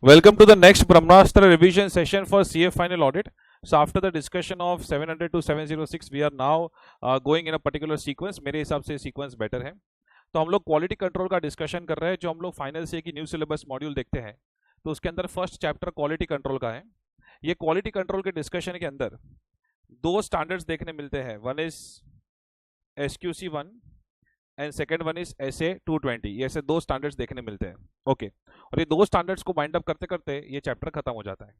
Welcome to the next Brahmastra revision session for CA final audit. So after the discussion of 700 to 706, we are now going in a particular sequence. मेरे हिसाब से sequence better है. तो हम लोग quality control का discussion कर रहे हैं. जो हम लोग फाइनल से की न्यू सिलेबस मॉड्यूल देखते हैं तो उसके अंदर फर्स्ट चैप्टर क्वालिटी कंट्रोल का है. ये क्वालिटी कंट्रोल के डिस्कशन के अंदर दो स्टैंडर्ड्स देखने मिलते हैं. One is SQC1 and second one is SA220. ये ऐसे दो स्टैंडर्ड्स देखने मिलते हैं. ओके और ये दो स्टैंडर्ड्स को बाइंड अप करते करते ये चैप्टर खत्म हो जाता है.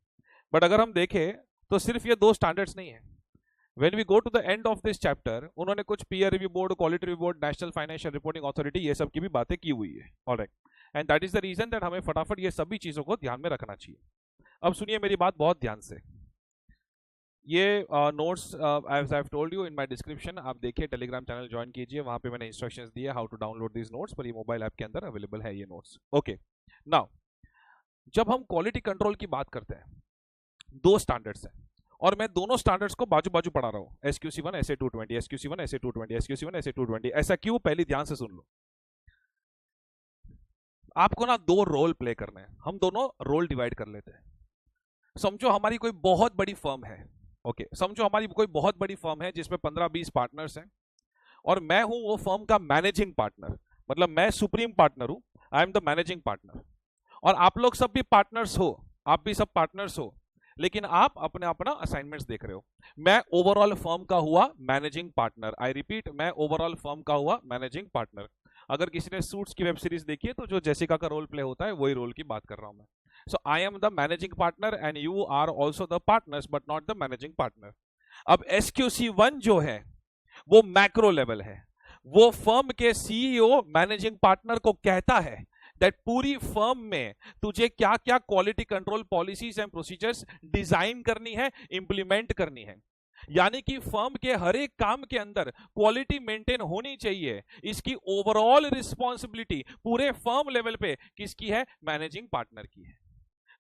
बट अगर हम देखें तो सिर्फ ये दो स्टैंडर्ड्स नहीं है. When we go to the end of this chapter उन्होंने कुछ peer review board, quality review board, national financial reporting authority, ये सब की भी बातें की हुई है. Alright, and that is the reason that हमें फटाफट ये सभी चीजों को ध्यान में रखना चाहिए. अब सुनिए मेरी बात बहुत ध्यान से. ये notes as I have told you in my description, आप देखिए, टेलीग्राम चैनल ज्वाइन कीजिए, वहां पे मैंने इंस्ट्रक्शंस दिए how to download this notes. पर ये मोबाइल ऐप के अंदर अवेलेबल है ये नोट्स. ओके, नाउ जब हम क्वालिटी कंट्रोल की बात करते हैं दो स्टैंडर्ड्स हैं और मैं दोनों स्टैंडर्ड्स को बाजू बाजू पढ़ा रहा हूं. SQC1 SA220, SQC1 SA220, SQC1 SA220. ऐसा क्यों? पहले ध्यान से सुन लो. आपको ना दो रोल प्ले करने हैं. हम दोनों रोल डिवाइड कर लेते हैं. समझो हमारी कोई बहुत बड़ी फर्म है. ओके, समझो हमारी कोई बहुत बड़ी फर्म है जिसमें 15-20 पार्टनर्स हैं और मैं हूं वो फर्म का मैनेजिंग पार्टनर. मतलब मैं सुप्रीम पार्टनर हूं, I am the managing partner. और आप लोग सब भी पार्टनर्स हो, आप भी सब पार्टनर्स हो, लेकिन आप अपने अपना असाइनमेंट्स देख रहे हो. मैं ओवरऑल फर्म का हुआ मैनेजिंग पार्टनर. आई रिपीट, मैं ओवरऑल फर्म का हुआ मैनेजिंग पार्टनर. अगर किसी ने सूट्स की वेब सीरीज देखी है तो जो जेसिका का रोल प्ले होता है वही रोल की बात कर रहा हूं मैं. So I am the managing partner and you are also the partners but not the managing partner. अब SQC1 जो है वो मैक्रो लेवल है. वो फर्म के CEO मैनेजिंग पार्टनर को कहता है दैट पूरी फर्म में तुझे क्या क्या quality control policies and procedures design करनी है, इंप्लीमेंट करनी है. यानी कि फर्म के हर एक काम के अंदर क्वालिटी मेंटेन होनी चाहिए. इसकी ओवरऑल रिस्पॉन्सिबिलिटी पूरे फर्म लेवल पे किसकी है? मैनेजिंग पार्टनर की है.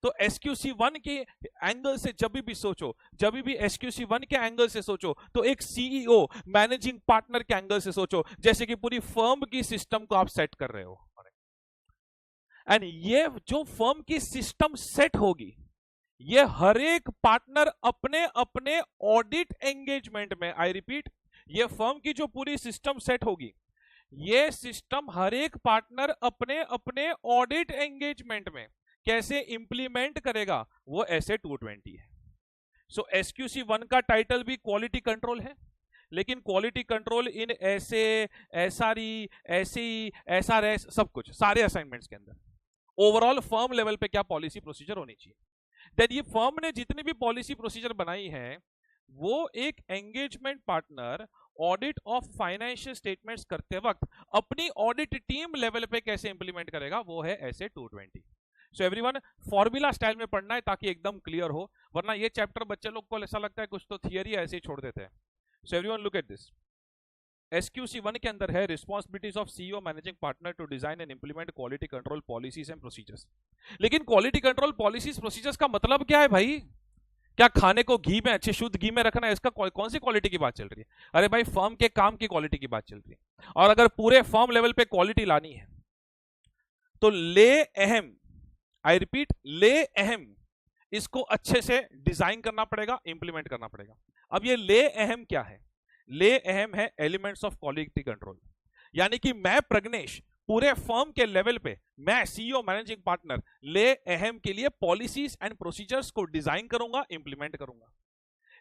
तो SQC1 के एंगल से जब भी सोचो, जब भी SQC1 के एंगल से सोचो तो एक CEO मैनेजिंग पार्टनर के एंगल से सोचो, जैसे कि पूरी फर्म की सिस्टम को आप सेट कर रहे हो. एंड ये जो फर्म की सिस्टम सेट होगी, ये हर एक पार्टनर अपने अपने ऑडिट एंगेजमेंट में, आई रिपीट, ये फर्म की जो पूरी सिस्टम सेट होगी, ये सिस्टम हर एक पार्टनर अपने अपने ऑडिट एंगेजमेंट में कैसे इंप्लीमेंट करेगा, वो SA220 है. सो SQC1 का टाइटल भी क्वालिटी कंट्रोल है, लेकिन क्वालिटी कंट्रोल इन SA, SRE, SE, SRS, सब कुछ सारे असाइनमेंट्स के अंदर ओवरऑल फर्म लेवल पे क्या पॉलिसी प्रोसीजर होनी चाहिए. देन ये फर्म ने जितनी भी पॉलिसी प्रोसीजर बनाई है वो एक engagement partner audit of financial statements करते वक्त अपनी ऑडिट टीम लेवल पे कैसे इंप्लीमेंट करेगा, वो है SA220. So everyone, formula style में पढ़ना है ताकि एकदम क्लियर हो, वरना ये चैप्टर बच्चे लोग को ऐसा लगता है कुछ तो थियरी ऐसे ही छोड़ देते हैं. So everyone look at this. SQC1 के अंदर है responsibilities of CEO managing partner to design and implement quality control policies and procedures. लेकिन क्वालिटी कंट्रोल पॉलिसीज प्रोसीजर्स का मतलब क्या है भाई? क्या खाने को घी में, अच्छे शुद्ध घी में रखना है? इसका कौन सी क्वालिटी की बात चल रही है? अरे भाई, फर्म के काम की क्वालिटी की बात चल रही है. और अगर पूरे फर्म लेवल पे क्वालिटी लानी है तो ले अहम, आई रिपीट, ले अहम, इसको अच्छे से डिजाइन करना पड़ेगा, इंप्लीमेंट करना पड़ेगा. अब ये ले अहम क्या है? ले अहम है एलिमेंट्स ऑफ क्वालिटी कंट्रोल. यानी कि मैं प्रग्नेश पूरे फर्म के लेवल पे, मैं CEO मैनेजिंग पार्टनर, ले अहम के लिए पॉलिसीज एंड प्रोसीजर्स को डिजाइन करूंगा, इंप्लीमेंट करूंगा.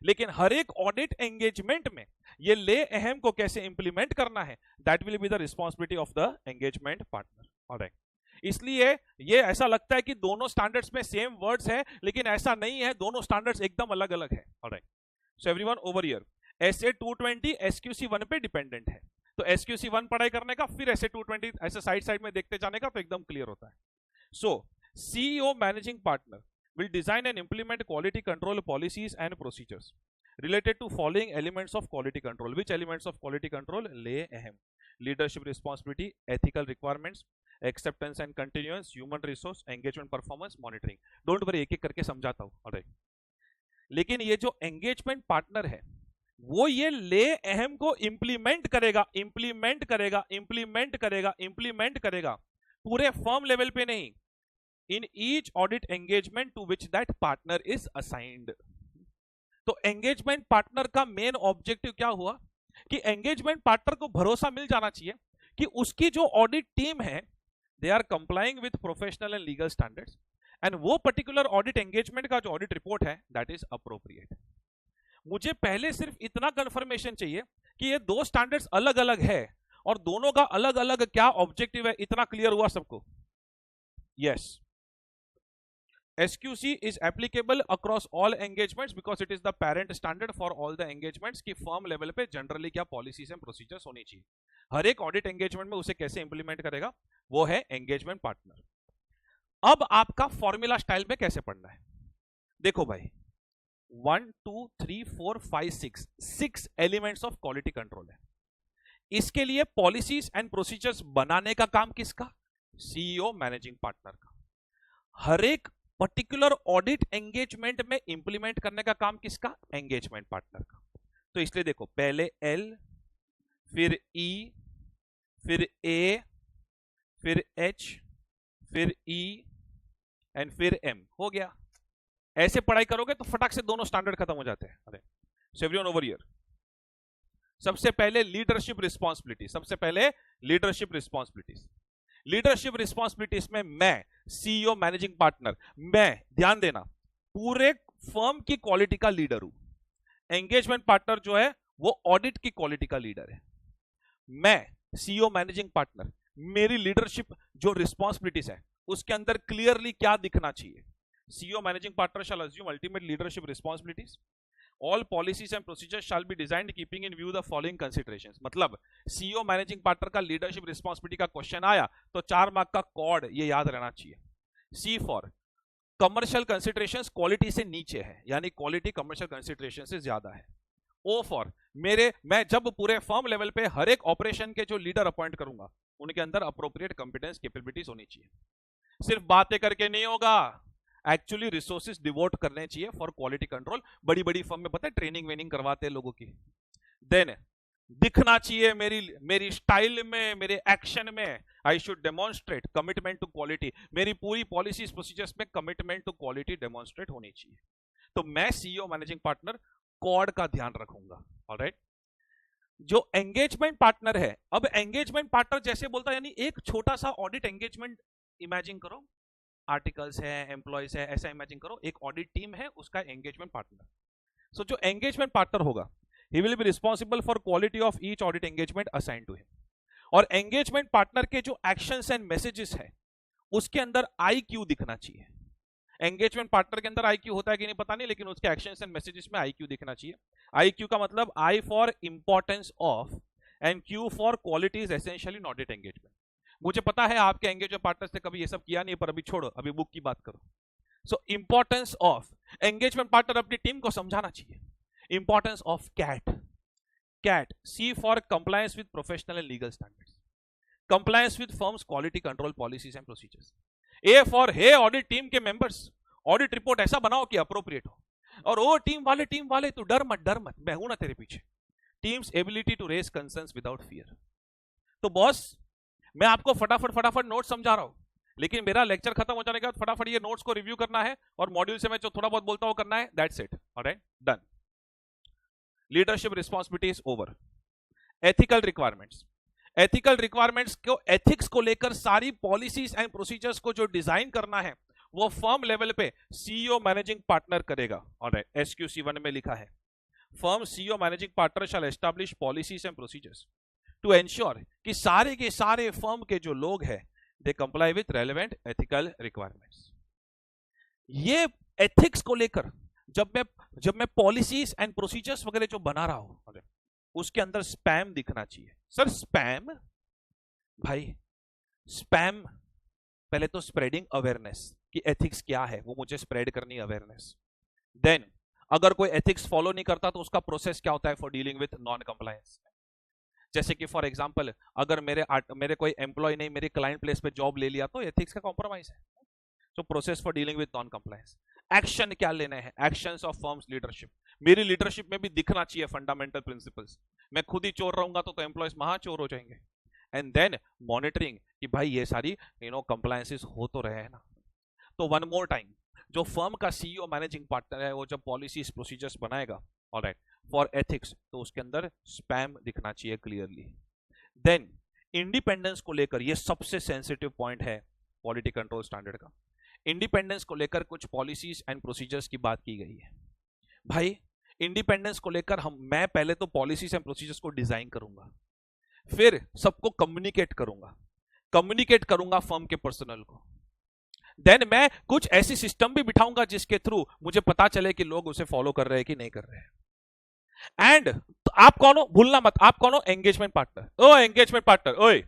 लेकिन हर एक ऑडिट एंगेजमेंट में ये ले अहम को कैसे इंप्लीमेंट करना है, that will be the responsibility of the engagement partner. Alright, इसलिए ये ऐसा लगता है कि दोनों स्टैंडर्ड्स में सेम वर्ड्स है, लेकिन ऐसा नहीं है. दोनों स्टैंडर्ड्स एकदम अलग अलग है. Alright, so everyone over here, SA220 SQC1 पे डिपेंडेंट है. तो SQC1 पढ़ाई करने का, फिर SA220 ऐसे साइड साइड में देखते जाने का, तो एकदम क्लियर होता है. सो CEO managing partner will design and implement quality control policies and procedures related to following elements of quality control. Which elements of quality control? ले अहम, leadership responsibility, ethical requirements, acceptance and continuance, human resource, engagement performance, monitoring. Don't worry, एक एक करके समझाता हूं. Alright, लेकिन ये जो एंगेजमेंट पार्टनर है वो ये ले अहम को इंप्लीमेंट करेगा, इंप्लीमेंट करेगा, इंप्लीमेंट करेगा, इंप्लीमेंट करेगा, पूरे फर्म लेवल पे नहीं, in each audit engagement to which that partner is assigned. तो एंगेजमेंट पार्टनर का मेन ऑब्जेक्टिव क्या हुआ कि एंगेजमेंट पार्टनर को भरोसा मिल जाना चाहिए कि उसकी जो ऑडिट टीम है they are complying with professional and legal standards, and वो पर्टिकुलर ऑडिट एंगेजमेंट का जो ऑडिट रिपोर्ट है दैट इज अप्रोप्रिएट। मुझे पहले सिर्फ इतना कंफर्मेशन चाहिए कि ये दो स्टैंडर्ड्स अलग अलग है और दोनों का अलग अलग क्या ऑब्जेक्टिव है, इतना क्लियर हुआ सबको? Yes, SQC is applicable across all engagements because it is the parent standard for all the engagements कि फर्म लेवल पे जनरली क्या पॉलिसीज एंड प्रोसीजर्स होनी चाहिए। हर एक ऑडिट एंगेजमेंट में उसे कैसे इंप्लीमेंट करेगा वो है एंगेजमेंट पार्टनर। अब आपका फॉर्मूला स्टाइल में कैसे पढ़ना है, देखो भाई 1 2 3 4 5 6 एलिमेंट्स ऑफ क्वालिटी कंट्रोल है। इसके लिए पॉलिसीज एंड प्रोसीजर्स बनाने का काम किसका? सीईओ मैनेजिंग पार्टनर का। हर एक पर्टिकुलर ऑडिट एंगेजमेंट में इंप्लीमेंट करने का काम किसका? एंगेजमेंट पार्टनर का। तो इसलिए देखो पहले L, फिर E, फिर A, फिर H, फिर E एंड फिर M। हो गया। ऐसे पढ़ाई करोगे तो फटाक से दोनों स्टैंडर्ड खत्म हो जाते हैं। अरे एवरीवन ओवर हियर। सबसे पहले लीडरशिप रिस्पॉन्सिबिलिटी, सबसे पहले लीडरशिप रिस्पॉन्सिबिलिटीज। लीडरशिप रिस्पॉन्सिबिलिटीज में मैं सीईओ मैनेजिंग पार्टनर, मैं ध्यान देना पूरे फर्म की क्वालिटी का लीडर हूं। एंगेजमेंट पार्टनर जो है वो ऑडिट की क्वालिटी का लीडर है। मैं सीईओ मैनेजिंग पार्टनर, मेरी लीडरशिप जो रिस्पॉन्सिबिलिटीज है उसके अंदर क्लियरली क्या दिखना चाहिए? CEO managing partner shall assume ultimate leadership responsibilities. All policies and procedures shall be designed keeping in view the following considerations। मतलब सीईओ मैनेजिंग पार्टनर का लीडरशिप रिस्पॉन्सिबिलिटी का क्वेश्चन आया तो 4 मार्क का कॉर्ड ये याद रहना चाहिए। सी फॉर कमर्शियल कंसिडरेशंस क्वालिटी से नीचे है, यानी क्वालिटी कमर्शियल कंसिडरेशन से ज्यादा है। ओ फॉर मैं जब पूरे फर्म लेवल पे हर एक ऑपरेशन के जो लीडर अपॉइंट करूंगा उनके अंदर अप्रोप्रिएट कंपिटेंस कैपेबिलिटीज होनी चाहिए। सिर्फ बातें करके नहीं होगा, एक्चुअली रिसोर्सेज डिवोट करने चाहिए फॉर क्वालिटी कंट्रोल। बड़ी बड़ी फर्म में पता है ट्रेनिंग वेनिंग करवाते हैं लोगों की। देन दिखना चाहिए मेरी स्टाइल में, मेरे एक्शन में I should demonstrate commitment to quality. मेरी पूरी पॉलिसीज प्रोसीजर्स में कमिटमेंट टू क्वालिटी डेमोन्स्ट्रेट होनी चाहिए। तो मैं सीईओ मैनेजिंग पार्टनर कॉड का ध्यान रखूंगा। ऑलराइट, जो एंगेजमेंट पार्टनर है, अब एंगेजमेंट पार्टनर जैसे बोलता है, यानी एक छोटा सा ऑडिट एंगेजमेंट इमेजिन करो, आर्टिकल्स है, एम्प्लॉयज है, ऐसा इमेजिन करो एक ऑडिट टीम है, उसका एंगेजमेंट पार्टनर। सो जो एंगेजमेंट पार्टनर होगा he will be responsible for quality of each audit engagement assign to him. और एंगेजमेंट पार्टनर के जो एक्शंस एंड मैसेजेस है उसके अंदर IQ दिखना चाहिए। एंगेजमेंट पार्टनर के अंदर IQ होता है कि नहीं पता नहीं, लेकिन उसके एक्शंस एंड मैसेजेस में IQ दिखना चाहिए। IQ का मतलब I for importance of and Q for qualities essential in audit engagement. मुझे पता है आपके एंगेजमेंट पार्टनर से कभी ये सब किया नहीं, पर अभी छोड़ो, अभी बुक की बात करो। So importance of engagement partner अपनी टीम को समझाना चाहिए। Importance of cat C for compliance with professional and legal standards, compliance with firms quality control policies and procedures. A for हे ऑडिट टीम के मेंबर्स, ऑडिट रिपोर्ट ऐसा बनाओ कि appropriate हो। और ओ टीम वाले तू डर मत, मैं हूं ना तेरे पीछे। Teams ability to raise concerns without fear. तो बॉस मैं आपको फटाफट नोट समझा रहा हूं, लेकिन मेरा लेक्चर खत्म हो जाने के बाद फटाफट ये नोट्स को रिव्यू करना है और मॉड्यूल से मैं जो थोड़ा बहुत बोलता हूं करना है। That's it. Alright, done. Leadership responsibilities over. Ethical requirements, ethical requirements को, एथिक्स को लेकर सारी पॉलिसीज एंड प्रोसीजर्स को जो डिजाइन करना है वो फर्म लेवल पे सीईओ मैनेजिंग पार्टनर करेगा। ऑलराइट, SQC 1 में लिखा है firm CEO managing partner shall establish policies and procedures to ensure कि सारे के सारे फर्म के जो लोग हैं they comply with relevant ethical requirements. ये एथिक्स को लेकर जब मैं पॉलिसीज एंड प्रोसीजर्स वगैरह जो बना रहा हूं उसके अंदर स्पैम दिखना चाहिए। सर स्पैम, भाई स्पैम पहले तो स्प्रेडिंग अवेयरनेस कि एथिक्स क्या है वो मुझे स्प्रेड करनी अवेयरनेस। देन अगर कोई एथिक्स फॉलो नहीं करता तो उसका प्रोसेस क्या होता है for dealing with non compliance. जैसे कि फॉर एग्जांपल अगर मेरे कोई एम्प्लॉय ने मेरे क्लाइंट प्लेस पे जॉब ले लिया तो एथिक्स का कॉम्प्रोमाइज है। So process for dealing with non compliance. Action क्या लेने हैं, एक्शंस ऑफ फर्म्स लीडरशिप। मेरी लीडरशिप में भी दिखना चाहिए फंडामेंटल प्रिंसिपल्स। मैं खुद ही चोर रहूंगा तो एम्प्लॉयज महाचोर हो जाएंगे। एंड देन मॉनिटरिंग कि भाई ये सारी कंप्लायंसेस हो तो रहे हैं ना। तो वन मोर टाइम, जो फर्म का सीईओ मैनेजिंग पार्टनर है वो जब पॉलिसीज प्रोसीजर्स बनाएगा, ऑलराइट, फॉर एथिक्स, तो उसके अंदर स्पैम दिखना चाहिए क्लियरली। देन इंडिपेंडेंस को लेकर, ये सबसे सेंसिटिव पॉइंट है क्वालिटी कंट्रोल स्टैंडर्ड का। इंडिपेंडेंस को लेकर कुछ पॉलिसीज एंड प्रोसीजर्स की बात की गई है। भाई इंडिपेंडेंस को लेकर मैं पहले तो पॉलिसीज एंड प्रोसीजर्स को डिजाइन करूंगा, फिर सबको कम्युनिकेट करूंगा फर्म के पर्सनल को, देन मैं कुछ ऐसी सिस्टम भी बिठाऊंगा जिसके थ्रू मुझे पता चले कि लोग उसे फॉलो कर रहे हैं कि नहीं कर रहे हैं। एंड तो आप कौन हो, भूलना मत, आप कौन हो, एंगेजमेंट पार्टनर। ओ एंगेजमेंट पार्टनर, ओए,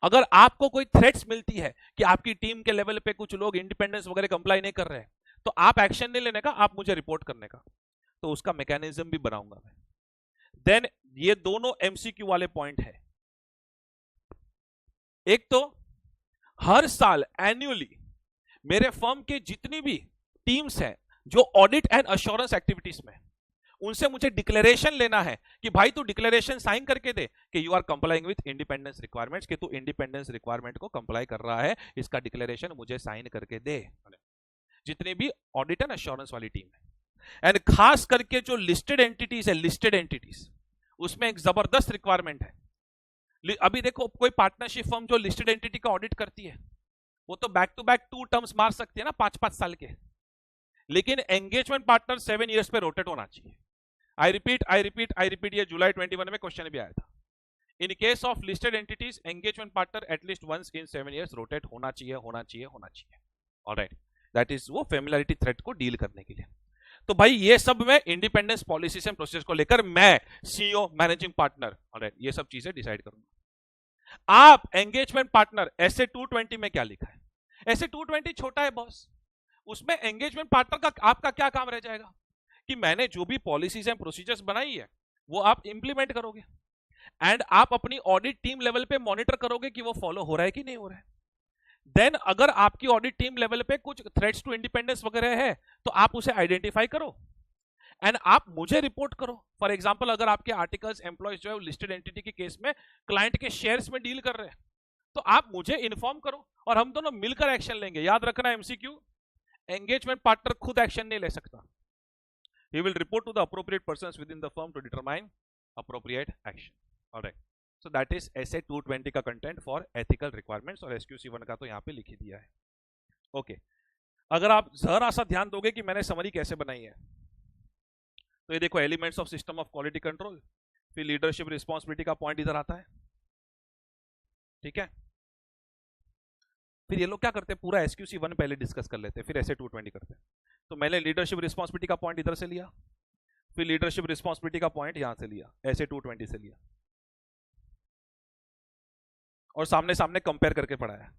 अगर आपको कोई थ्रेट्स मिलती है कि आपकी टीम के लेवल पे कुछ लोग इंडिपेंडेंस वगैरह कंप्लाई नहीं कर रहे हैं, तो आप एक्शन नहीं लेने का, आप मुझे रिपोर्ट करने का, तो उसका मैकेनिज्म भी बनाऊंगा मैं। देन ये दोनों एमसीक्यू वाले पॉइंट है। एक तो हर साल एन्युअली मेरे फर्म के जितनी भी टीम्स हैं जो ऑडिट एंड अश्योरेंस एक्टिविटीज में, उनसे मुझे डिक्लेरेशन लेना है कि भाई तू डिक्लेरेशन साइन करके दे कि you are complying with independence requirements, कि तू इंडिपेंडेंस रिक्वायरमेंट को कंप्लाई कर रहा है, इसका डिक्लेरेशन मुझे साइन करके दे, जितनी भी ऑडिट एंड अश्योरेंस वाली टीम है। एंड खास करके जो लिस्टेड एंटिटीज है, लिस्टेड एंटिटीज, उसमें एक जबरदस्त रिक्वायरमेंट है। अभी देखो कोई पार्टनरशिप फर्म जो लिस्टेड एंटिटी का ऑडिट करती है, वो तो बैक टू बैक 2 टर्म्स मार सकती है ना, 5-5 साल के, लेकिन एंगेजमेंट पार्टनर 7 इयर्स पे रोटेट होना चाहिए। आई रिपीट, ये जुलाई 21 में क्वेश्चन भी आया था। In case of listed entities, engagement partner at least once in 7 years rotate होना चाहिए। ऑलराइट, दैट इज वो फेमिलियरिटी थ्रेट को डील करने के लिए। तो भाई ये सब में इंडिपेंडेंस पॉलिसीज एंड प्रोसेस को लेकर मैं सीईओ मैनेजिंग पार्टनर, ऑलराइट, ये सब चीजें डिसाइड करूंगा। आप एंगेजमेंट पार्टनर, ऐसे 220 में क्या लिखा है? ऐसे 220 छोटा है बॉस, उसमें एंगेजमेंट पार्टनर का आपका क्या काम रह जाएगा कि मैंने जो भी पॉलिसीज एंड प्रोसीजर्स बनाई है वो आप इंप्लीमेंट करोगे, एंड आप अपनी ऑडिट टीम लेवल पे मॉनिटर करोगे कि वो फॉलो हो रहा है कि नहीं हो रहा है। देन अगर आपकी ऑडिट टीम लेवल पे कुछ थ्रेट्स टू इंडिपेंडेंस वगैरह है तो आप उसे आइडेंटिफाई करो एंड आप मुझे रिपोर्ट करो। फॉर एग्जांपल अगर आपके आर्टिकल्स एम्प्लॉयज जो है लिस्टेड एंटिटी के केस में क्लाइंट के शेयर्स में डील कर रहे हैं, तो आप मुझे इन्फॉर्म करो और हम दोनों मिलकर एक्शन लेंगे। याद रखना एमसीक्यू, एंगेजमेंट पार्टनर खुद एक्शन नहीं ले सकता, he will report to the appropriate persons within the firm to determine appropriate action. Alright, so that is SA 220 का कंटेंट फॉर एथिकल रिक्वायरमेंट्स, और SQC1 का तो यहाँ पे लिख ही दिया है। ओके, अगर आप जरा सा ध्यान दोगे कि मैंने समरी कैसे बनाई है, तो ये देखो elements of system of quality control, फिर लीडरशिप रिस्पॉन्सिबिलिटी का पॉइंट इधर आता है, ठीक है। फिर ये लोग क्या करते हैं, पूरा SQC1 पहले डिस्कस कर लेते हैं, फिर SA 220 करते हैं। तो मैंने लीडरशिप रिस्पॉन्सिबिलिटी का पॉइंट इधर से लिया, फिर लीडरशिप रिस्पॉन्सिबिलिटी का पॉइंट यहां से लिया, SA 220 से लिया, और सामने सामने कंपेयर करके पढ़ाया।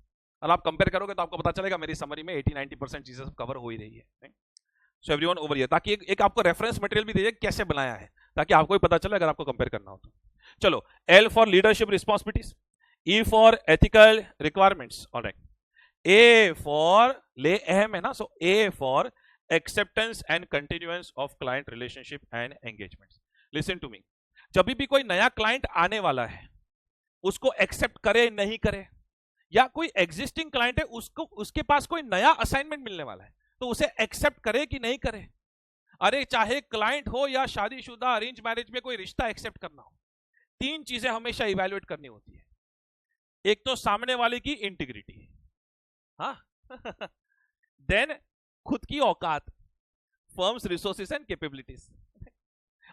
और आप कंपेयर करोगे तो आपको पता चलेगा मेरी समरी में 80-90% चीजें कवर हो ही रही है। सो एवरीवन ओवर हियर, ताकि एक आपको रेफरेंस मटेरियल भी दीजिए कैसे बनाया है, ताकि आपको भी पता चले अगर आपको कंपेयर करना हो तो। चलो, L for leadership responsibilities, E for ethical requirements, alright, A for, ले अहम है ना, so A for acceptance and continuance of client relationship and engagements. Listen to me, जब भी कोई नया क्लाइंट आने वाला है उसको एक्सेप्ट करे नहीं करे, या कोई एग्जिस्टिंग क्लाइंट है उसको उसके पास कोई नया असाइनमेंट मिलने वाला है तो उसे एक्सेप्ट करे कि नहीं करे। अरे चाहे क्लाइंट हो या शादीशुदा अरेंज मैरिज में कोई रिश्ता एक्सेप्ट करना हो, 3 चीजें हमेशा इवैल्यूएट करनी होती है। एक तो सामने वाले की इंटीग्रिटी, हाँ देन खुद की औकात, फर्म्स रिसोर्सेज एंड कैपेबिलिटीज।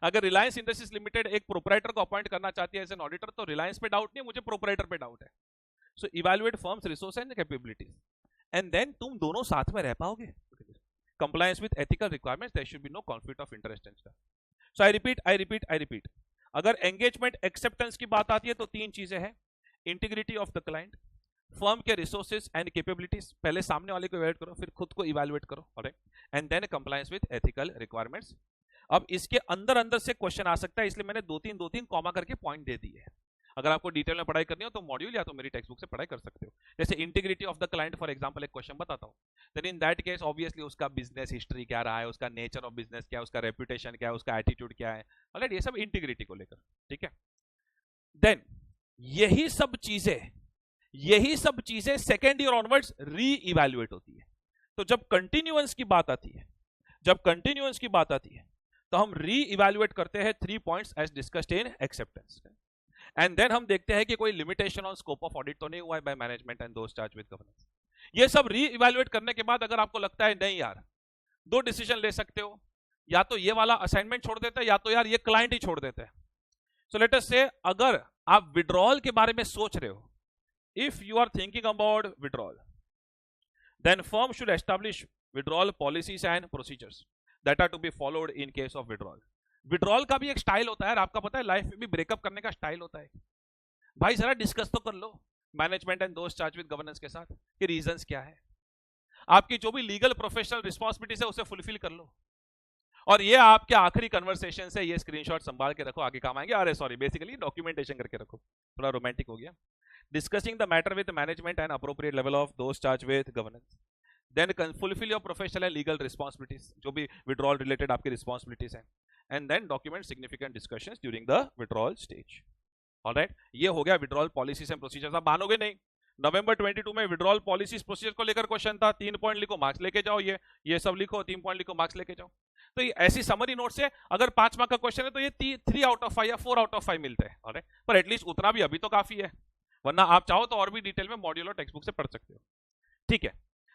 अगर रिलायंस इंडस्ट्रीज लिमिटेड एक प्रोपराइटर को अपॉइंट करना चाहती है एज एन ऑडिटर, तो रिलायंस पे डाउट नहीं, मुझे प्रोपराइटर पे डाउट है। So evaluate firms resource and capabilities, and then तुम दोनों साथ में रह पाओगे। Compliance with ethical requirements, there should be no conflict of interest and stuff. So I repeat, अगर एंगेजमेंट एक्सेप्टेंस की बात आती है तो 3 चीजें हैं, integrity of the client, firm के रिसोर्सेज एंड कैपेबिलिटीज, पहले सामने वाले को इवैल्यूएट करो, फिर खुद को इवैल्यूएट करो, alright, and then compliance with ethical requirements. अब इसके अंदर से क्वेश्चन आ सकता है, इसलिए मैंने 2-3 कॉमा करके पॉइंट दे दिए हैं। अगर आपको डिटेल में पढ़ाई करनी हो तो मॉड्यूल या तो मेरी टेक्स्ट बुक से पढ़ाई कर सकते हो। जैसे integrity of the client, for example एक क्वेश्चन बताता हूं, then in that case obviously उसका बिजनेस हिस्ट्री क्या रहा है, उसका नेचर ऑफ बिजनेस क्या है, उसका रेपुटेशन क्या है, उसका एटीट्यूड क्या है, ऑलराइट, ये सब इंटीग्रिटी को लेकर, ठीक है। देन यही सब चीजें सेकेंड ईयर ऑनवर्ड्स री इवैल्यूएट होती है। तो जब कंटिन्यूएंस की बात आती है, तो हम री इवैल्यूएट करते हैं 3 points as discussed in acceptance, and then हम देखते हैं कि कोई limitation on scope of audit तो नहीं हुआ है by management and those charged with governance. ये सब री इवैल्यूएट करने के बाद अगर आपको लगता है नहीं यार, 2 डिसीजन ले सकते हो, या तो ये वाला असाइनमेंट छोड़ देते हैं या तो यार ये क्लाइंट ही छोड़ देते हैं। सो लेट अस से अगर आप विड्रॉल के बारे में सोच रहे हो, if you are thinking about withdrawal, then firm should establish withdrawal policies and procedures that are to be followed in case of withdrawal. Withdrawal का भी एक स्टाइल होता है, आपका पता है लाइफ में भी ब्रेकअप करने का स्टाइल होता है। भाई जरा डिस्कस तो कर लो मैनेजमेंट एंड दोस्त चार्ज विद गवर्नेंस के साथ कि रीजंस क्या है, आपकी जो भी लीगल प्रोफेशनल रिस्पॉन्सिबिलिटीज है उसे फुलफिल कर लो, और ये आपके आखिरी कन्वर्सेशन से ये स्क्रीनशॉट संभाल के रखो, आगे काम आएंगे। अरे सॉरी, बेसिकली डॉक्यूमेंटेशन करके रखो, थोड़ा रोमांटिक हो गया। Discussing the matter with management and appropriate level of those charge with governance, then fulfil your professional and legal responsibilities, जो भी विड्रॉल रिलेटेड आपकी रिस्पॉन्सिबिलिटीज हैं, and then document significant discussions during the withdrawal stage. Alright, ये हो गया withdrawal policies and procedures. आप मानोगे नहीं, नवंबर 22 में विड्रॉल पॉलिसीज प्रोसीजर को लेकर क्वेश्चन था, 3 पॉइंट लिखो मार्क्स लेके जाओ, ये सब लिखो, 3 पॉइंट लिखो मार्क्स लेके जाओ। तो ये ऐसी समरी नोट से अगर 5 मार्क का क्वेश्चन है तो ये 3 आउट ऑफ 5 या 4 आउट ऑफ 5 मिलते हैं, ऑलराइट, पर एटलीस्ट उतना भी अभी तो काफी है, वरना आप चाहो तो और भी डिटेल में मॉड्यूल और टेक्स्ट बुक से पढ़ सकते हो। ठीक है,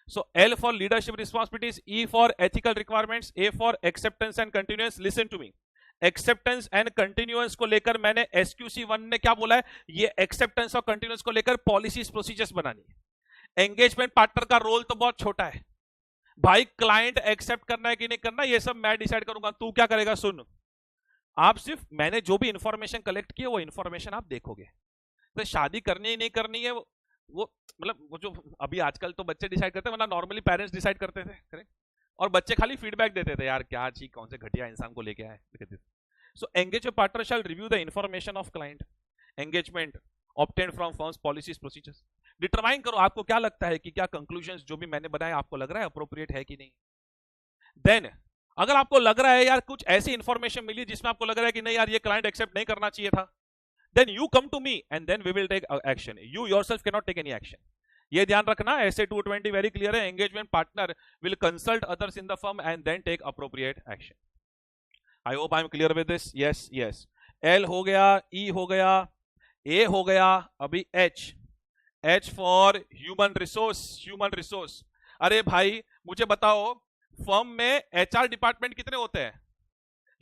so L for leadership responsibilities, E for ethical requirements, A for acceptance and continuous. Listen to me, acceptance and continuance को लेकर मैंने SQC1 ने क्या बोला है, ये एक्सेप्टेंस और कंटिन्यूअंस को लेकर पॉलिसीज प्रोसीजर्स बनानी है। एंगेजमेंट पार्टनर का रोल तो बहुत छोटा है भाई, क्लाइंट एक्सेप्ट करना है कि नहीं करना ये सब मैं डिसाइड करूंगा, तू क्या करेगा सुन। आप सिर्फ मैंने जो भी इंफॉर्मेशन कलेक्ट की है वो इंफॉर्मेशन आप देखोगे। तो शादी करनी ही नहीं करनी है वो मतलब वो जो अभी आजकल तो बच्चे डिसाइड करते हैं, वरना नॉर्मली पेरेंट्स डिसाइड करते थे, करेक्ट, और बच्चे खाली फीडबैक देते थे यार क्या चीज कौन से घटिया इंसान को लेके आए। So engage partner shall review the information of client engagement obtained from firms policies procedures. Determine करो आपको क्या लगता है कि क्या कंक्लूजन्स जो भी मैंने बनाए आपको लग रहा है अप्रोप्रिएट है कि नहीं। देन अगर आपको लग रहा है यार कुछ ऐसी इंफॉर्मेशन मिली जिसमें आपको लग रहा है कि नहीं यार ये क्लाइंट एक्सेप्ट नहीं करना चाहिए था, then you come to me and then we will take action. You yourself cannot take any action. ये ध्यान रखना, ऐसे 220 वेरी क्लियर है, engagement partner will consult others in the firm and then take appropriate action. I hope I am clear with this. Yes yes, L हो गया, E हो गया, A हो गया, अभी H फॉर ह्यूमन रिसोर्स। अरे भाई मुझे बताओ फर्म में HR डिपार्टमेंट कितने होते हैं?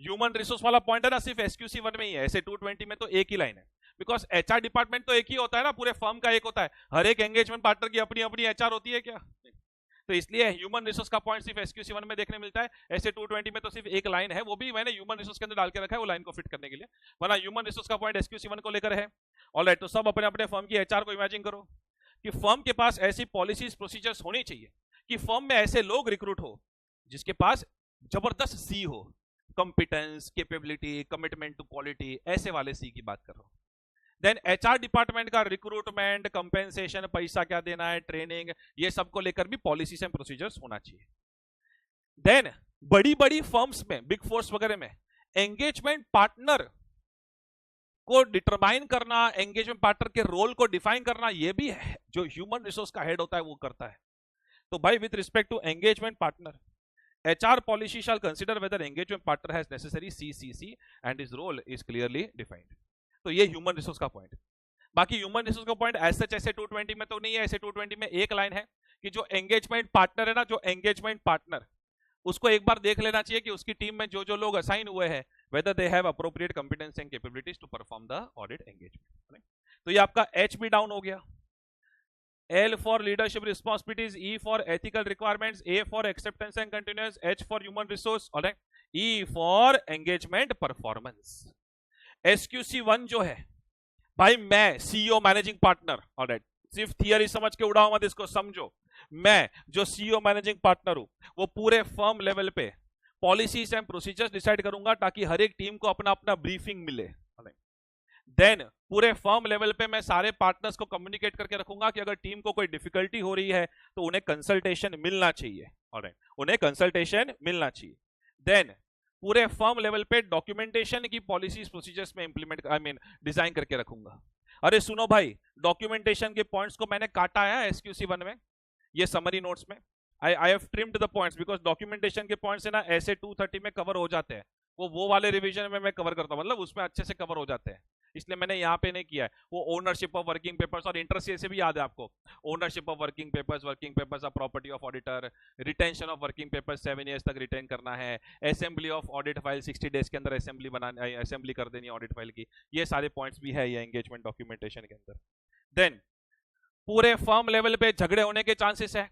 ह्यूमन रिसोर्स वाला पॉइंट है ना सिर्फ SQC1 में ही है, ऐसे 220 में तो एक ही लाइन है, बिकॉज HR डिपार्टमेंट तो एक ही होता है ना, पूरे फर्म का एक होता है, हर एक एंगेजमेंट पार्टनर की अपनी अपनी HR होती है क्या? तो इसलिए ह्यूमन रिसोर्स का पॉइंट सिर्फ SQC1 में देखने मिलता है, ऐसे 220 में तो सिर्फ एक लाइन है, वो भी मैंने ह्यूमन रिसोर्स के अंदर डाल के रखा है वो लाइन को फिट करने के लिए, वरना ह्यूमन रिसोर्स का पॉइंट SQC1 को लेकर है। ऑलराइट, तो सब अपने अपने फर्म की HR को इमेजिन करो कि फर्म के पास ऐसी पॉलिसीज प्रोसीजर्स होनी चाहिए कि फर्म में ऐसे लोग रिक्रूट हो जिसके पास जबरदस्त सी हो, competence, capability, commitment to quality, ऐसे वाले सी की बात करो। देन HR डिपार्टमेंट का रिक्रूटमेंट, कंपेंसेशन, पैसा क्या देना है, ट्रेनिंग, ये सब को लेकर भी पॉलिसीज एंड प्रोसीजर्स होना चाहिए। देन बड़ी बड़ी फर्म्स में, बिग फोर्स वगैरह में एंगेजमेंट पार्टनर को डिटरमाइन करना, एंगेजमेंट पार्टनर के रोल को डिफाइन करना, ये भी है जो ह्यूमन रिसोर्स का हेड होता है वो करता है। तो भाई with respect to engagement partner, HR policy shall consider whether engagement partner has necessary CCC and his role is clearly defined. तो ये ह्यूमन रिसोर्स का पॉइंट। बाकी ह्यूमन रिसोर्स का पॉइंट एज सच ऐसे 220 में तो नहीं है, ऐसे 220 में एक लाइन है कि जो एंगेजमेंट पार्टनर है ना, जो एंगेजमेंट पार्टनर, उसको एक बार देख लेना चाहिए कि उसकी टीम में जो जो लोग असाइन हुए हैं whether they have appropriate competence and capabilities to perform the audit engagement। तो ये आपका H भी डाउन हो गया। L for leadership responsibilities, E for ethical requirements, A for acceptance and continuous, H for human resource, alright, E for engagement performance। SQC1 जो है भाई, मैं CEO मैनेजिंग पार्टनर, ऑलराइट, सिर्फ थियरी समझ के उड़ाओ मत इसको, समझो, मैं जो CEO मैनेजिंग पार्टनर हूं वो पूरे फर्म लेवल पे पॉलिसीज एंड प्रोसीजर्स डिसाइड करूंगा ताकि हर एक टीम को अपना अपना ब्रीफिंग मिले। देन पूरे फर्म लेवल पे मैं सारे पार्टनर्स को कम्युनिकेट करके रखूंगा कि अगर टीम को कोई डिफिकल्टी हो रही है तो उन्हें कंसल्टेशन मिलना चाहिए, ऑलराइट, उन्हें कंसल्टेशन मिलना चाहिए। देन पूरे फर्म लेवल पे डॉक्यूमेंटेशन की पॉलिसीज प्रोसीजर्स में इंप्लीमेंट डिजाइन करके रखूंगा। अरे सुनो भाई, डॉक्यूमेंटेशन के पॉइंट्स को मैंने काटा है SQC1 में, ये समरी नोट्स में, I have trimmed the points because documentation के पॉइंट्स है ना ऐसे 230 में कवर हो जाते हैं, वो वाले रिवीजन में मैं कवर करता हूं, मतलब उसमें अच्छे से कवर हो जाते हैं, इसलिए मैंने यहाँ पे नहीं किया है। वो ओनरशिप ऑफ वर्किंग पेपर्स और इंटरेस्ट से भी याद है आपको, ownership of working papers of property of auditor, retention of working papers 7 years तक रिटेन करना है, assembly of audit file 60 days के अंदर असेंबली कर देनी ऑडिट फाइल की, ये सारे पॉइंट्स भी है ये एंगेजमेंट डॉक्यूमेंटेशन के अंदर। देन पूरे फर्म लेवल पे झगड़े होने के चांसेस है,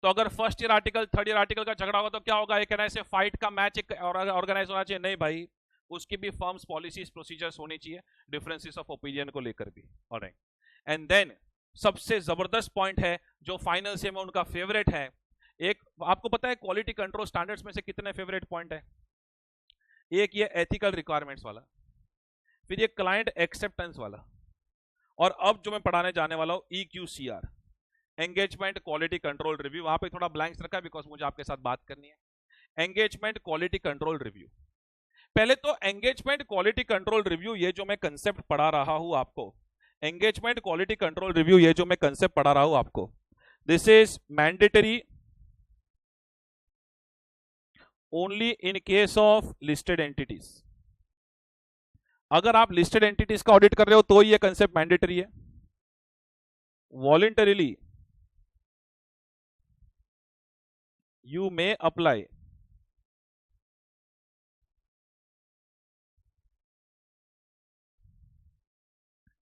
तो अगर first year article third year article का झगड़ा होगा तो क्या होगा, एक ऐसे फाइट का मैच एक ऑर्गेनाइज होना चाहिए, नहीं भाई उसकी भी फर्म्स पॉलिसीज प्रोसीजर्स होनी चाहिए डिफरेंसेस ऑफ ओपिनियन को लेकर भी। ऑलराइट, एंड देन सबसे जबरदस्त पॉइंट है जो फाइनल से में उनका फेवरेट है, एक आपको पता है क्वालिटी कंट्रोल स्टैंडर्ड्स में से कितने फेवरेट पॉइंट है, एक ये एथिकल रिक्वायरमेंट्स वाला, फिर ये क्लाइंट एक्सेप्टेंस वाला, और अब जो मैं पढ़ाने जाने वाला हूं EQCR, engagement quality control review. वहां पे थोड़ा ब्लैंक्स रखा है बिकॉज मुझे आपके साथ बात करनी है। एंगेजमेंट क्वालिटी कंट्रोल रिव्यू, पहले तो एंगेजमेंट क्वालिटी कंट्रोल रिव्यू ये जो मैं कंसेप्ट पढ़ा रहा हूं आपको, एंगेजमेंट क्वालिटी कंट्रोल रिव्यू ये जो मैं कंसेप्ट पढ़ा रहा हूं आपको, this is mandatory only in case of listed entities. अगर आप लिस्टेड एंटिटीज का ऑडिट कर रहे हो तो ये कंसेप्ट मैंडेटरी है। Voluntarily you may apply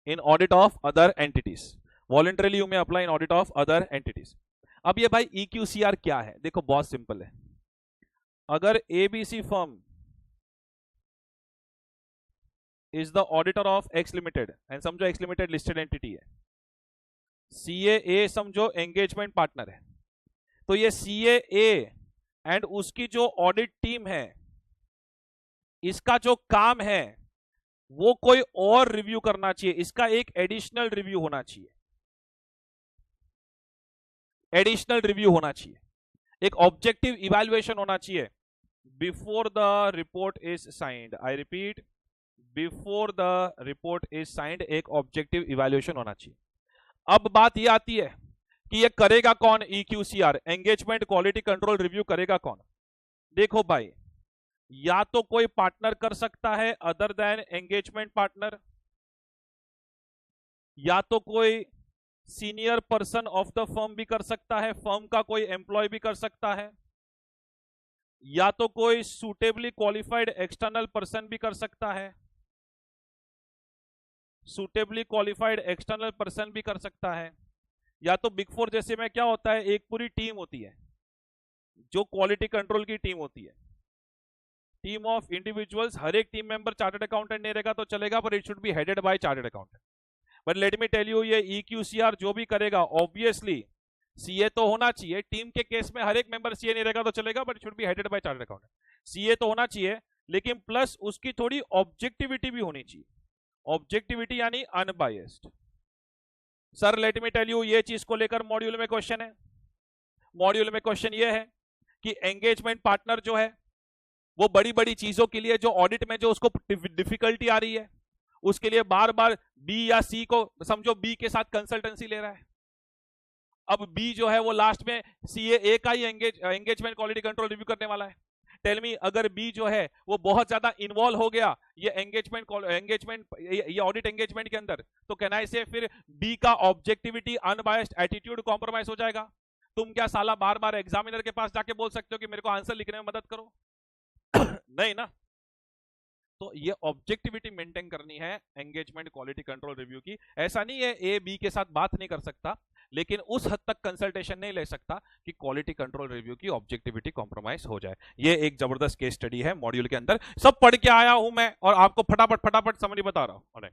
in audit of other entities, voluntarily you may apply in audit of other entities। अब ये भाई EQCR क्या है, देखो बहुत सिंपल है, अगर ABC firm is the auditor of X limited, and समझो X लिमिटेड लिस्टेड एंटिटी है, CAA समझो एंगेजमेंट पार्टनर है, तो ये CAA एंड उसकी जो ऑडिट टीम है, इसका जो काम है वो कोई और रिव्यू करना चाहिए, इसका एक एडिशनल रिव्यू होना चाहिए, एडिशनल रिव्यू होना चाहिए, एक ऑब्जेक्टिव इवैल्यूएशन होना चाहिए before the report is signed. I repeat, before the report is signed एक ऑब्जेक्टिव इवैल्यूएशन होना चाहिए। अब बात यह आती है कि ये करेगा कौन, EQCR engagement quality control review करेगा कौन। देखो भाई, या तो कोई पार्टनर कर सकता है अदर देन एंगेजमेंट पार्टनर, या तो कोई senior person of the firm भी कर सकता है, फर्म का कोई एम्प्लॉय भी कर सकता है, या तो कोई सुटेबली क्वालिफाइड एक्सटर्नल पर्सन भी कर सकता है, सुटेबली क्वालिफाइड एक्सटर्नल पर्सन भी कर सकता है, या तो बिग फोर जैसे में क्या होता है, एक पूरी टीम होती है जो क्वालिटी कंट्रोल की टीम होती है, टीम ऑफ इंडिविजुअल्स, हर एक टीम मेंबर चार्टर्ड अकाउंटेंट नहीं रहेगा तो चलेगा, पर it should be headed by chartered accountant. But let me tell you, ये EQCR जो भी करेगा ऑब्वियसली CA तो होना चाहिए, टीम के केस में हर एक मेंबर CA नहीं रहेगा तो चलेगा, but it should be headed by chartered accountant. CA तो होना चाहिए, लेकिन प्लस उसकी थोड़ी ऑब्जेक्टिविटी भी होनी चाहिए, ऑब्जेक्टिविटी यानी unbiased. Sir let me tell you, ये चीज को लेकर मॉड्यूल में क्वेश्चन है, मॉड्यूल में क्वेश्चन ये है कि एंगेजमेंट पार्टनर जो है वो बड़ी बड़ी चीजों के लिए जो ऑडिट में जो उसको डिफिकल्टी आ रही है, उसके लिए बार बार B या C को, समझो B के साथ कंसल्टेंसी ले रहा है, अब B जो है वो लास्ट में CAA का ही एंगेजमेंट क्वालिटी कंट्रोल रिव्यू करने वाला है। टेल मी, अगर B जो है वो बहुत ज्यादा इन्वॉल्व हो गया ये ये ऑडिट एंगेजमेंट के अंदर, तो कहना है इसे फिर B का ऑब्जेक्टिविटी अनबायस्ड एटीट्यूड कॉम्प्रोमाइज हो जाएगा। तुम क्या साला बार बार एग्जामिनर के पास जाके बोल सकते हो कि मेरे को आंसर लिखने में मदद करो? नहीं ना। तो ये ऑब्जेक्टिविटी मेंटेन करनी है एंगेजमेंट क्वालिटी कंट्रोल रिव्यू की। ऐसा नहीं है A B के साथ बात नहीं कर सकता, लेकिन उस हद तक कंसल्टेशन नहीं ले सकता कि क्वालिटी कंट्रोल रिव्यू की ऑब्जेक्टिविटी कॉम्प्रोमाइज हो जाए। ये एक जबरदस्त केस स्टडी है मॉड्यूल के अंदर, सब पढ़ के आया हूं मैं और आपको फटाफट समरी बता रहा हूं।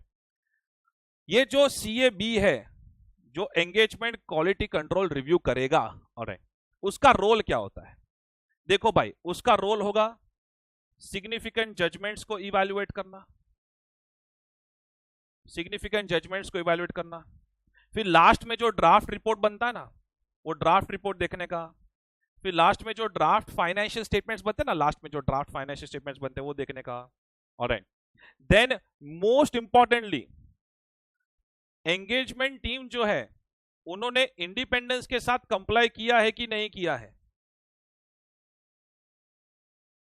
ये जो CAB है, जो एंगेजमेंट क्वालिटी कंट्रोल रिव्यू करेगा, और उसका रोल क्या होता है? देखो भाई, उसका रोल होगा सिग्निफिकेंट जजमेंट्स को इवैल्यूएट करना, सिग्निफिकेंट जजमेंट्स को इवैल्यूएट करना, फिर लास्ट में जो ड्राफ्ट रिपोर्ट बनता है ना, वो ड्राफ्ट रिपोर्ट देखने का, फिर लास्ट में जो ड्राफ्ट फाइनेंशियल स्टेटमेंट्स बनते हैं ना, लास्ट में जो ड्राफ्ट फाइनेंशियल स्टेटमेंट्स बनते हैं वो देखने का। Alright, then most importantly engagement team जो है उन्होंने इंडिपेंडेंस के साथ कंप्लाई किया है कि नहीं किया है,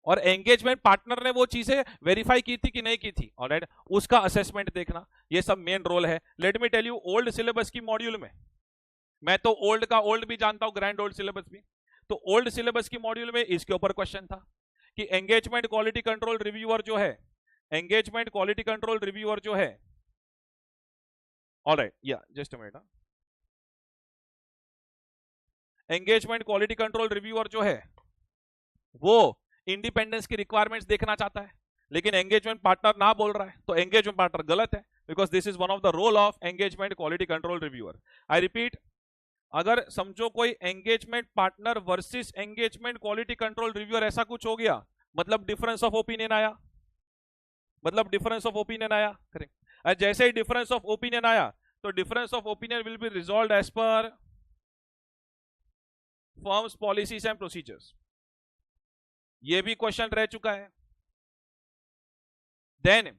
और एंगेजमेंट पार्टनर ने वो चीजें वेरीफाई की थी कि नहीं की थी, ऑलराइट, उसका असेसमेंट देखना, ये सब मेन रोल है। Let me tell you, old syllabus की मॉड्यूल में, मैं तो ओल्ड का ओल्ड भी जानता हूं, ग्रैंड ओल्ड सिलेबस भी, तो ओल्ड सिलेबस की मॉड्यूल में इसके ऊपर क्वेश्चन था कि एंगेजमेंट क्वालिटी कंट्रोल रिव्यूअर जो है, एंगेजमेंट क्वालिटी कंट्रोल रिव्यूअर जो है, ऑलराइट, या just a minute, engagement quality control reviewer जो है वो इंडिपेंडेंस की रिक्वायरमेंट्स देखना चाहता है, लेकिन एंगेजमेंट पार्टनर ना बोल रहा है, तो एंगेजमेंट पार्टनर गलत है, because this is one of the role of engagement quality control reviewer. I repeat, अगर समझो कोई engagement partner versus engagement quality control reviewer ऐसा कुछ हो गया, मतलब डिफरेंस ऑफ ओपिनियन आया, मतलब डिफरेंस ऑफ ओपिनियन आया, करेक्ट। जैसे ही डिफरेंस ऑफ ओपिनियन आया तो difference of opinion will be resolved as per firms policies and procedures, ये भी क्वेश्चन रह चुका है। देन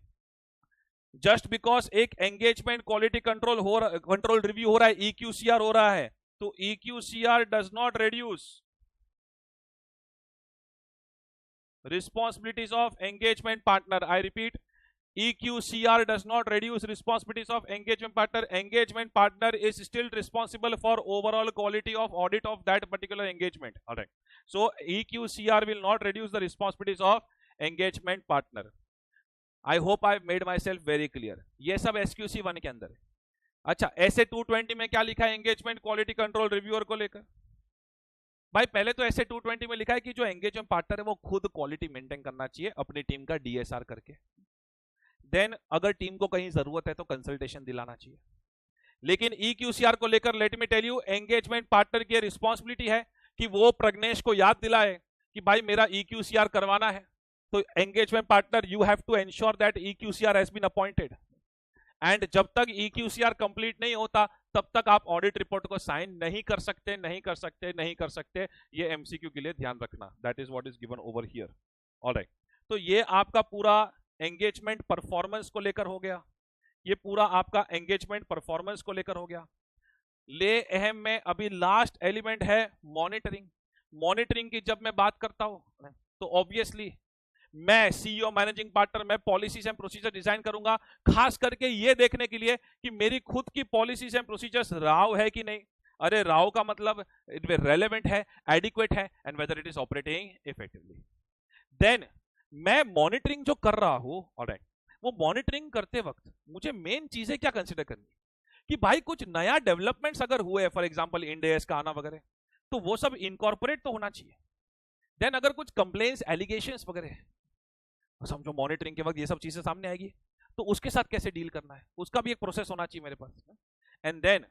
जस्ट बिकॉज एक एंगेजमेंट क्वालिटी कंट्रोल रिव्यू हो रहा है, EQCR हो रहा है, तो EQCR does not reduce responsibilities of engagement partner. I repeat, EQCR does not reduce responsibilities of engagement partner. Engagement partner is still responsible for overall quality of audit of that particular engagement. All right. So EQCR will not reduce the responsibilities of engagement partner. I hope I've made myself very clear. ये सब SQC1 के अंदर है। अच्छा, ऐसे 220 में क्या लिखा है एंगेजमेंट क्वालिटी कंट्रोल रिव्यूअर को लेकर? भाई पहले तो ऐसे 220 में लिखा है कि जो एंगेजमेंट पार्टनर है वो खुद क्वालिटी मेंटेन करना चाहिए अपनी टीम का DSR करके, देन अगर टीम को कहीं जरूरत है तो कंसल्टेशन दिलाना चाहिए। लेकिन EQCR को लेकर let me tell you, engagement partner की रिस्पॉन्सिबिलिटी है कि वो प्रज्ञेश को याद दिलाए कि भाई मेरा EQCR करवाना है, तो engagement partner you have to ensure that EQCR has been appointed, and जब तक EQCR कंप्लीट नहीं होता तब तक आप ऑडिट रिपोर्ट को साइन नहीं कर सकते, नहीं कर सकते, नहीं कर सकते। ये MCQ के लिए ध्यान रखना, that is what is given over here. Alright, तो ये आपका पूरा एंगेजमेंट परफॉर्मेंस को लेकर हो गया, ये पूरा आपका एंगेजमेंट परफॉर्मेंस को लेकर हो गया। ले अहम में अभी लास्ट एलिमेंट है मॉनिटरिंग। मॉनिटरिंग की जब मैं बात करता हूं तो ऑब्वियसली मैं CEO मैनेजिंग पार्टनर, मैं पॉलिसीज एंड प्रोसीजर डिजाइन करूंगा, खास करके ये देखने के लिए कि मेरी खुद की पॉलिसीज एंड प्रोसीजर्स राव है कि नहीं। अरे राव का मतलब रेलेवेंट है, एडिक्वेट है, and whether it is operating effectively. Then मैं मॉनिटरिंग जो कर रहा हूं, ऑलराइट, वो मॉनिटरिंग करते वक्त मुझे मेन चीजें क्या कंसिडर करनी कि भाई कुछ नया डेवलपमेंट्स अगर हुए, फॉर एग्जांपल इंडेस का आना वगैरह, तो वो सब इनकॉर्पोरेट तो होना चाहिए। देन अगर कुछ कंप्लेंट्स, एलिगेशंस वगैरह, समझो मॉनिटरिंग के वक्त ये सब चीजें सामने आएगी, तो उसके साथ कैसे डील करना है, उसका भी एक प्रोसेस होना चाहिए मेरे पास। एंड देन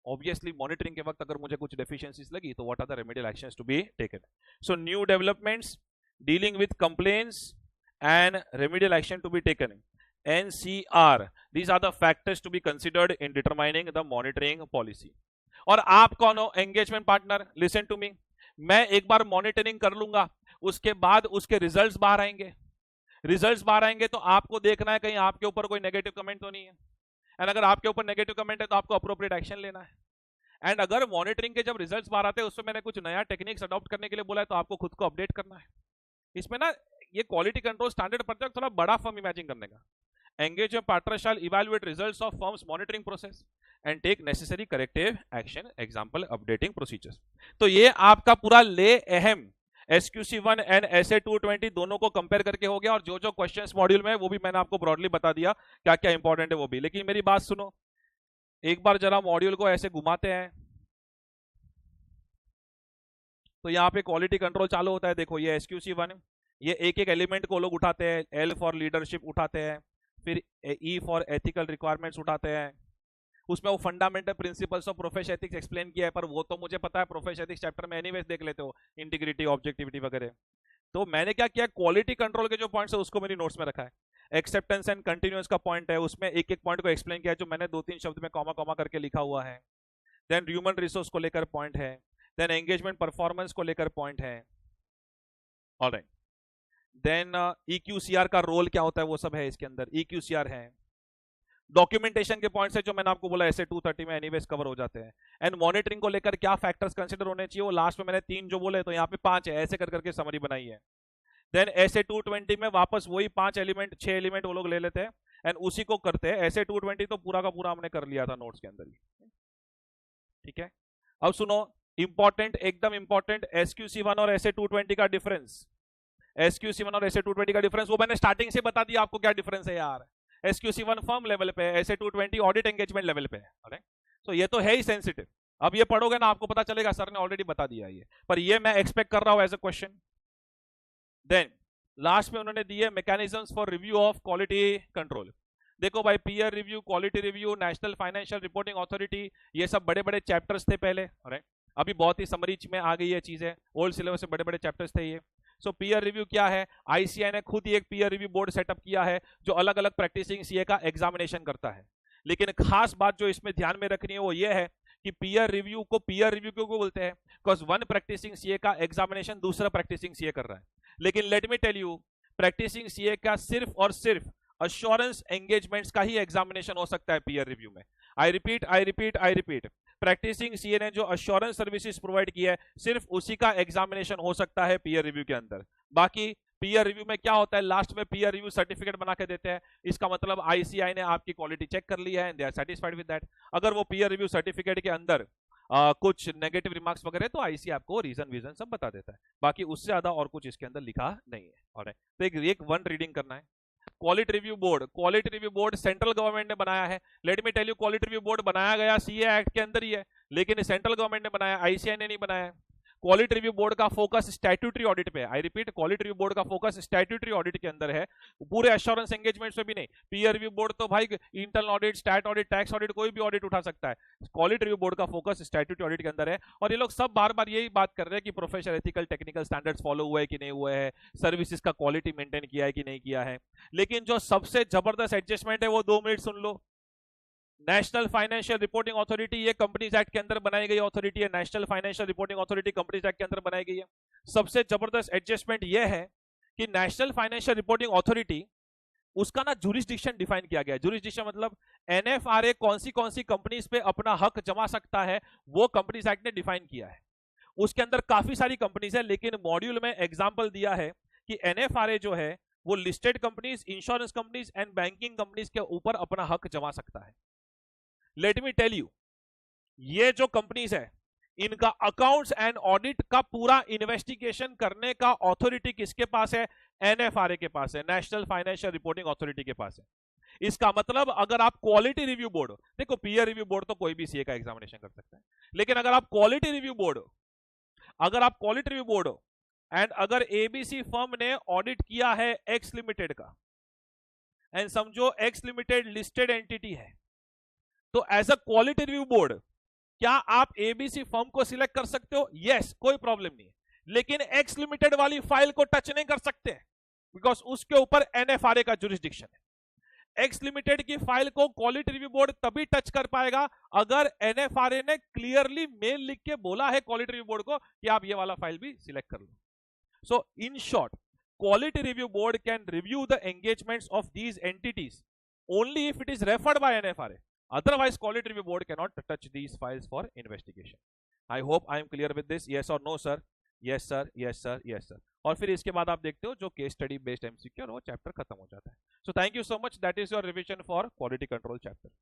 ऑब्वियसली मॉनिटरिंग के वक्त अगर मुझे कुछ डेफिशिएंसीज लगी तो what are the remedial actions to be taken. So new developments, dealing with complaints and remedial action to be taken, NCR, these are the factors to be considered in determining the monitoring policy. और आप कौन हो? Engagement partner. Listen to me, मैं एक बार monitoring कर लूंगा, उसके बाद उसके रिजल्ट्स बाहर आएंगे, रिजल्ट्स बाहर आएंगे तो आपको देखना है कहीं आपके ऊपर कोई नेगेटिव कमेंट तो नहीं है, एंड अगर आपके ऊपर नेगेटिव कमेंट है तो आपको अप्रोप्रिएट एक्शन लेना है। एंड अगर मॉनिटरिंग के जब रिजल्ट्स बाहर आते हैं उसमें मैंने कुछ नया टेक्निक्स अडॉप्ट करने के लिए बोला है तो आपको खुद को अपडेट करना है। इसमें ना ये क्वालिटी कंट्रोल स्टैंडर्ड प्रोजेक्ट थोड़ा बड़ा फर्म इमेजिन करने का। Engagement partner shall evaluate results of firm's monitoring process and take necessary corrective action, example updating procedures। तो ये आपका पूरा ले अहम SQC1 एंड SA220 दोनों को कंपेयर करके हो गया, और जो जो क्वेश्चंस मॉड्यूल में वो भी मैंने आपको ब्रॉडली बता दिया क्या क्या इंपॉर्टेंट है वो भी। लेकिन मेरी बात सुनो, एक बार जरा मॉड्यूल को ऐसे घुमाते हैं तो यहाँ पे क्वालिटी कंट्रोल चालू होता है। देखो ये SQC1, ये एक एक एलिमेंट को लोग उठाते हैं, L फॉर लीडरशिप उठाते हैं, फिर E फॉर एथिकल रिक्वायरमेंट्स उठाते हैं, उसमें वो fundamental principles of profession ethics explain किया है, पर वो तो मुझे पता है, प्रोफेशन एथिक्स चैप्टर में एनीवेज देख लेते हो, इंटीग्रिटी, ऑब्जेक्टिविटी वगैरह। तो मैंने क्या किया, क्वालिटी कंट्रोल के जो पॉइंट्स है उसको मेरी नोट्स में रखा है। एक्सेप्टेंस एंड कंटिन्यूअस का पॉइंट है, उसमें एक एक पॉइंट को एक्सप्लेन किया है, जो मैंने 2-3 शब्द में कॉमा कॉमा करके लिखा हुआ है। देन ह्यूमन रिसोर्स को लेकर पॉइंट है, देन एंगेजमेंट परफॉर्मेंस को लेकर पॉइंट है। ऑलराइट, देन EQCR का रोल क्या होता है वो सब है इसके अंदर, EQCR है। डॉक्यूमेंटेशन के पॉइंट्स है जो मैंने आपको बोला, ऐसे 230 में एनीवेज कवर हो जाते हैं। एंड मॉनिटरिंग को लेकर क्या फैक्टर्स कंसीडर होने चाहिए, वो लास्ट में मैंने 3 जो बोले तो यहाँ पे 5 है, ऐसे कर करके समरी बनाई है। देन ऐसे 220 में वापस वही 6 एलिमेंट वो लोग ले लेते हैं एंड उसी को करते हैं। ऐसे 220 तो पूरा का पूरा हमने कर लिया था नोट्स के अंदर ही, ठीक है। अब सुनो, इंपॉर्टेंट, एकदम इंपॉर्टेंट, SQC1 और ऐसे 220 का डिफरेंस। SQC1 और ऐसे 220 का डिफरेंस वो मैंने स्टार्टिंग से बता दिया आपको क्या डिफरेंस है यार। SQC1 फर्म लेवल पे है, ऐसे 220 ऑडिट एंगेजमेंट लेवल पे है। तो ये तो है ही सेंसिटिव। अब ये पढ़ोगे ना आपको पता चलेगा, सर ने ऑलरेडी बता दिया ये, पर ये मैं एक्सपेक्ट कर रहा हूं as a question. Then last में उन्होंने दिए mechanisms for review of quality control. देखो भाई, peer review, quality review, national financial reporting authority, ये सब बड़े बड़े चैप्टर्स थे पहले, राइट। अभी बहुत ही समरी में आ गई है चीजें, ओल्ड सिलेबस से बड़े बड़े चैप्टर्स थे ये। सो पीयर रिव्यू क्या है? आईसीआई ने खुद ही एक पीयर रिव्यू बोर्ड सेटअप किया है जो अलग अलग प्रैक्टिसिंग सीए का एग्जामिनेशन करता है। लेकिन खास बात जो इसमें ध्यान में रखनी है वो ये है कि पीयर रिव्यू को पीयर रिव्यू क्यों बोलते हैं? बिकॉज वन प्रैक्टिसिंग सीए का एग्जामिनेशन दूसरा प्रैक्टिसिंग सीए कर रहा है। लेकिन let me tell you, practicing CA का सिर्फ और सिर्फ अश्योरेंस एंगेजमेंट्स का ही एग्जामिनेशन हो सकता है पीयर रिव्यू में। आई रिपीट, प्रैक्टिसिंग सीए ने जो अश्योरेंस सर्विसेज प्रोवाइड किया है सिर्फ उसी का एग्जामिनेशन हो सकता है पीयर रिव्यू के अंदर। बाकी पीयर रिव्यू में क्या होता है, लास्ट में पीयर रिव्यू सर्टिफिकेट बना के देते हैं। इसका मतलब आईसीआई ने आपकी क्वालिटी चेक कर लिया है and they are satisfied with that. अगर वो पीयर रिव्यू सर्टिफिकेट के अंदर कुछ नेगेटिव रिमार्क्स वगैरह तो आईसीआई आपको रीजन सब बता देता है। बाकी उससे ज्यादा और कुछ इसके अंदर लिखा नहीं है। और तो एक वन रीडिंग करना है। Quality review board central government ने बनाया है। Let me tell you, quality review board बनाया गया सीए एक्ट के अंदर ही है, लेकिन सेंट्रल गवर्नमेंट ने बनाया, आईसीआई ने नहीं बनाया। क्वालिटी रिव्यू बोर्ड का फोकस स्टैट्यूटरी ऑडिट पे है। I repeat, quality review board का फोकस स्टैट्यूटरी ऑडिट के अंदर है, पूरे एश्योरेंस एंगेजमेंट में भी नहीं। पीयर रिव्यू बोर्ड तो भाई internal audit, stat audit, tax audit, कोई भी ऑडिट उठा सकता है। क्वालिटी रिव्यू बोर्ड का फोकस स्टैट्यूटरी ऑडिट के अंदर है। और ये लोग सब बार बार यही बात कर रहे हैं कि professional ethical technical standards follow हुए कि नहीं हुए हैं, सर्विसेज का क्वालिटी मेंटेन किया है कि नहीं किया है। लेकिन जो सबसे जबरदस्त एडजस्टमेंट है वो 2 मिनट सुन लो। नेशनल फाइनेंशियल रिपोर्टिंग अथॉरिटी, ये कंपनीज एक्ट के अंदर बनाई गई अथॉरिटी है। National financial reporting authority companies act के अंदर बनाई गई है। सबसे जबरदस्त एडजस्टमेंट ये है कि नेशनल फाइनेंशियल रिपोर्टिंग अथॉरिटी, उसका ना जुरिस्डिक्शन डिफाइन किया गया है। जुरिस्डिक्शन मतलब एनएफआरए कौन सी कंपनीज पे अपना हक जमा सकता है, वो कंपनीज एक्ट ने डिफाइन किया है। उसके अंदर काफी सारी कंपनीज है, लेकिन मॉड्यूल में एग्जाम्पल दिया है कि एनएफआरए जो है वो listed companies, insurance companies and banking companies के ऊपर अपना हक जमा सकता है। लेट मी टेल यू, ये जो कंपनीज है इनका अकाउंट्स एंड ऑडिट का पूरा इन्वेस्टिगेशन करने का ऑथोरिटी किसके पास है? एनएफआरए के पास है, नेशनल फाइनेंशियल रिपोर्टिंग अथॉरिटी के पास है। इसका मतलब अगर आप क्वालिटी रिव्यू बोर्ड, देखो पीयर रिव्यू बोर्ड तो कोई भी सीए का एग्जामिनेशन कर सकता है, लेकिन अगर आप क्वालिटी रिव्यू बोर्ड हो एंड अगर एबीसी फर्म ने ऑडिट किया है एक्स लिमिटेड का, एंड समझो एक्स लिमिटेड लिस्टेड एंटिटी है, तो as a quality review board क्या आप एबीसी फर्म को सिलेक्ट कर सकते हो? यस, कोई प्रॉब्लम नहीं है। लेकिन एक्स लिमिटेड वाली फाइल को टच नहीं कर सकते, बिकॉज उसके ऊपर एनएफआरए का जुरिस्डिक्शन है। एक्स लिमिटेड की फाइल को क्वालिटी रिव्यू बोर्ड तभी टच कर पाएगा अगर एनएफआरए ने क्लियरली मेल लिख के बोला है क्वालिटी रिव्यू बोर्ड को कि आप ये वाला फाइल भी सिलेक्ट कर लो। So in short, quality review board can review the engagements of these entities only if it is referred by NFRA. Otherwise, quality review board cannot touch these files for investigation. I hope I am clear with this. Yes or no, sir? Yes, sir. Yes, sir. Yes, sir. और फिर इसके बाद आप देखते हो जो case study based MCQ और वो चैप्टर खत्म हो जाता है। So thank you so much. That is your revision for quality control chapter.